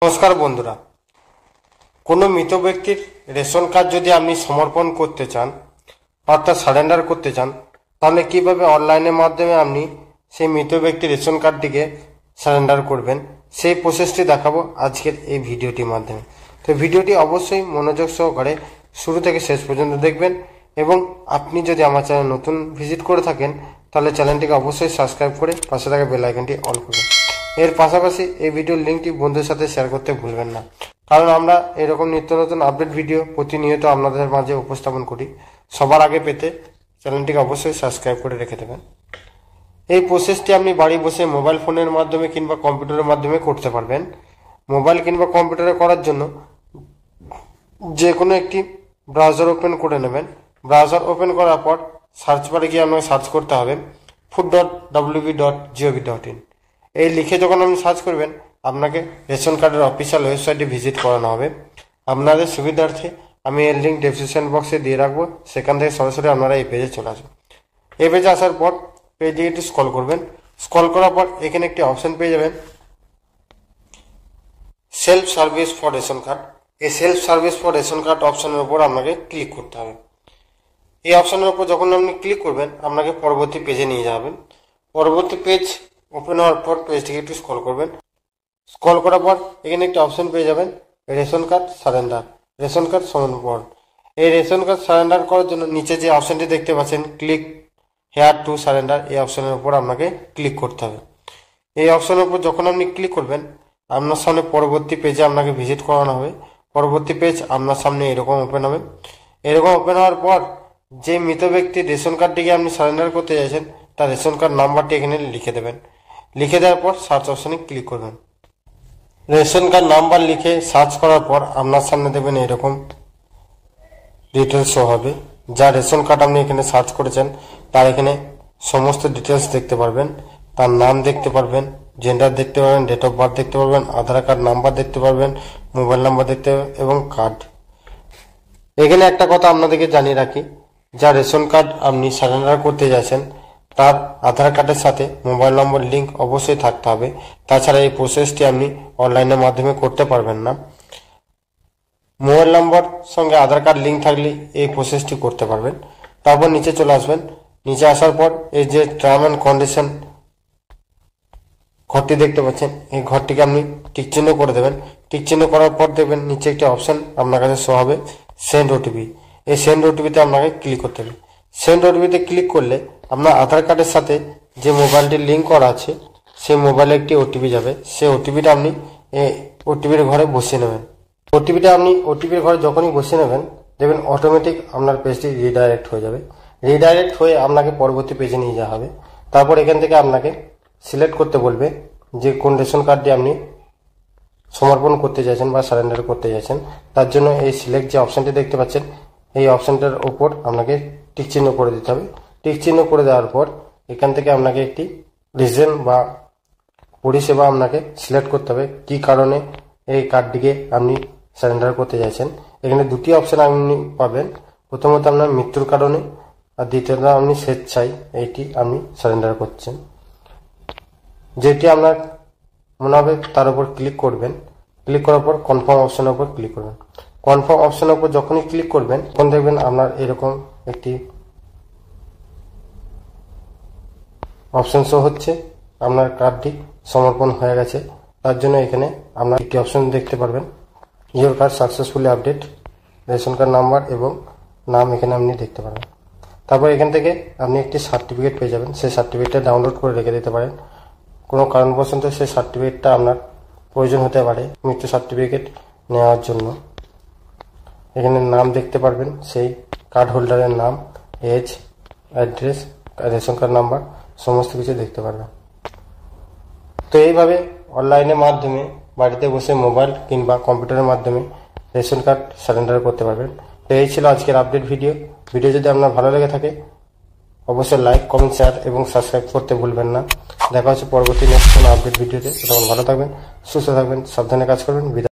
নমস্কার বন্ধুরা, কোনো মৃত ব্যক্তির রেশন কার্ড যদি আপনি সমর্পণ করতে চান অর্থাৎ সারেন্ডার করতে চান, তাহলে কিভাবে অনলাইনের মাধ্যমে আপনি সেই মৃত ব্যক্তির রেশন কার্ডটিকে সারেন্ডার করবেন সেই প্রসেসটি দেখাবো আজকের এই ভিডিওটির মাধ্যমে। তো ভিডিওটি অবশ্যই মনোযোগ সহকারে শুরু থেকে শেষ পর্যন্ত দেখবেন এবং আপনি যদি আমার চ্যানেল নতুন ভিজিট করে থাকেন তাহলে চ্যানেলটিকে অবশ্যই সাবস্ক্রাইব করে পাশে থাকা বেল আইকনটি অন করবেন। এর পাশাপাশি এই ভিডিওর লিঙ্কটি বন্ধুদের সাথে শেয়ার করতে ভুলবেন না, কারণ আমরা এরকম নিত্য নতুন আপডেট ভিডিও প্রতিনিয়ত আপনাদের মাঝে উপস্থাপন করি। সবার আগে পেতে চ্যানেলটিকে অবশ্যই সাবস্ক্রাইব করে রেখে দেবেন। এই প্রসেসটি আপনি বাড়ি বসে মোবাইল ফোনের মাধ্যমে কিংবা কম্পিউটারের মাধ্যমে করতে পারবেন। মোবাইল কিংবা কম্পিউটারে করার জন্য যে কোনো একটি ব্রাউজার ওপেন করে নেবেন। ব্রাউজার ওপেন করার পর সার্চ বারে গিয়ে আপনাকে সার্চ করতে হবে food.wb.gov.in। এই লিখে যখন আপনি সার্চ করবেন আপনাকে রেশন কার্ডের অফিসিয়াল ওয়েবসাইটে ভিজিট করানো হবে। আপনাদের সুবিধার্থে আমি এর লিঙ্ক ডেসক্রিপশন বক্সে দিয়ে রাখবো, সেখান থেকে সরাসরি আপনারা এই পেজে চলে আসবেন। এই পেজে আসার পর পেজে একটু স্ক্রল করবেন। স্ক্রল করার পর এখানে একটি অপশন পেয়ে যাবেন self service for ration card. এই self service for ration card অপশনের উপর আপনাকে ক্লিক করতে হবে। এই অপশনের উপর যখন আপনি ক্লিক করবেন আপনাকে পরবর্তী পেজে নিয়ে যাবেন। পরবর্তী পেজ ওপেন হওয়ার পর পেজটিকে একটু স্ক্রল করবেন। স্ক্রল করার পর এখানে একটি অপশন পেয়ে যাবেন ration card surrender, ration card সমর্পণ। এই রেশন কার্ড সারেন্ডার করার জন্য নিচে যে অপশনটি দেখতে পাচ্ছেন ক্লিক হেয়ার টু সারেন্ডার, এই অপশনের উপর আপনাকে ক্লিক করতে হবে। এই অপশনের উপর যখন আপনি ক্লিক করবেন আপনার সামনে পরবর্তী পেজে আপনাকে ভিজিট করানো হবে। পরবর্তী পেজ আপনার সামনে এরকম ওপেন হবে। এরকম ওপেন হওয়ার পর যে মৃত ব্যক্তির রেশন কার্ডটিকে আপনি সারেন্ডার করতে চাইছেন তার রেশন কার্ড নাম্বারটি এখানে লিখে দেবেন। লিখে দেওয়ার পর সার্চ অপশনে ক্লিক করবেন। রেশন কার্ড নাম্বার লিখে সার্চ করার পর আপনার সামনে দেখবেন এরকম ডিটেলস শো হবে। যা রেশন কার্ড আপনি এখানে সার্চ করেছেন তার এখানে সমস্ত ডিটেলস দেখতে পারবেন। তার নাম দেখতে পারবেন, জেন্ডার দেখতে পারবেন, ডেট অফ বার্থ দেখতে পারবেন, আধার কার্ড নাম্বার দেখতে পারবেন, মোবাইল নাম্বার দেখতে পারবেন এবং কার্ড। এখানে একটা কথা আপনাদেরকে জানিয়ে রাখি, যা রেশন কার্ড আপনি সারেন্ডার করতে যাচ্ছেন তার আধার কার্ডের সাথে মোবাইল নম্বর লিঙ্ক অবশ্যই থাকতে হবে। তাছাড়া এই প্রসেসটি আপনি অনলাইনের মাধ্যমে করতে পারবেন না। মোবাইল নম্বর সঙ্গে আধার কার্ড লিঙ্ক থাকলে এই প্রসেসটি করতে পারবেন। তারপর নিচে চলে আসবেন। নিচে আসার পর এই যে টার্ম অ্যান্ড কন্ডিশন ঘরটি দেখতে পাচ্ছেন, এই ঘরটিকে আপনি টিক চিহ্ন করে দেবেন। টিক চিহ্ন করার পর দেখবেন নিচে একটি অপশন আপনার কাছে শো হবে সেন্ড ওটিপি। এই সেন্ড ওটিপিতে আপনাকে ক্লিক করতে হবে। সেন্ড ওটিপিতে ক্লিক করলে আপনার আধার কার্ডের সাথে যে মোবাইলটি লিঙ্ক করা আছে সেই মোবাইলে একটি ওটিপি যাবে। সেই ওটিপিটা আপনি ওটিপির ঘরে বসিয়ে নেবেন। ওটিপির ঘরে যখনই বসিয়ে নেবেন দেখবেন অটোমেটিক আপনার পেজটি রিডাইরেক্ট হয়ে যাবে। রিডাইরেক্ট হয়ে আপনাকে পরবর্তী পেজে নিয়ে যাওয়া হবে। তারপর এখান থেকে আপনাকে সিলেক্ট করতে বলবে যে কোন রেশন কার্ডটি আপনি সমর্পণ করতে চাইছেন বা সারেন্ডার করতে চাইছেন। তার জন্য এই সিলেক্ট যে অপশনটি দেখতে পাচ্ছেন এই অপশনটার উপর আপনাকে টিক চিহ্ন করে দিতে হবে। টিক চিহ্ন করে দেওয়ার পর এখান থেকে আপনাকে একটি রিজন বা পরিষেবা আপনাকে সিলেক্ট করতে হবে কি কারণে এই কার্ডটিকে আপনি সারেন্ডার করতে চাইছেন। এখানে দুটি অপশন আপনি পাবেন, প্রথমত আপনার মৃত্যুর কারণে আর দ্বিতীয়ত আপনি স্বেচ্ছায় এইটি আপনি সারেন্ডার করছেন। যেটি আপনার মনে হবে তার উপর ক্লিক করবেন। ক্লিক করার পর কনফার্ম অপশনের উপর ক্লিক করবেন। কনফার্ম অপশনের উপর যখনই ক্লিক করবেন তখন দেখবেন আপনার এরকম একটি অপশন শো হচ্ছে আপনার কার্ডটি সমর্পণ হয়ে গেছে। তার জন্য এখানে আপনার একটি অপশন দেখতে পারবেন your card successfully update, ration card number এবং নাম এখানে আপনি দেখতে পারেন। তারপর এখান থেকে আপনি একটি সার্টিফিকেট পেয়ে যাবেন। সেই সার্টিফিকেটটা ডাউনলোড করে রেখে দিতে পারেন। কোনো কারণবশত সেই সার্টিফিকেটটা আপনার প্রয়োজন হতে পারে মৃত্যু সার্টিফিকেট নেওয়ার জন্য। এখানে নাম দেখতে পারবেন, সেই কার্ড হোল্ডারের নাম, age, address, ration card number সমস্ত কিছু দেখতে পারবেন। তো এইভাবে অনলাইনের মাধ্যমে বাড়িতে বসে মোবাইল কিংবা কম্পিউটারের মাধ্যমে রেশন কার্ড সারেন্ডার করতে পারবেন। তো এই ছিল আজকের আপডেট ভিডিও। ভিডিও যদি আপনার ভালো লেগে থাকে অবশ্যই লাইক, কমেন্ট, শেয়ার এবং সাবস্ক্রাইব করতে ভুলবেন না। দেখা হচ্ছে পরবর্তী নেক্সট কোনো আপডেট ভিডিওতে। তখন ভালো থাকবেন, সুস্থ থাকবেন, সাবধানে কাজ করবেন।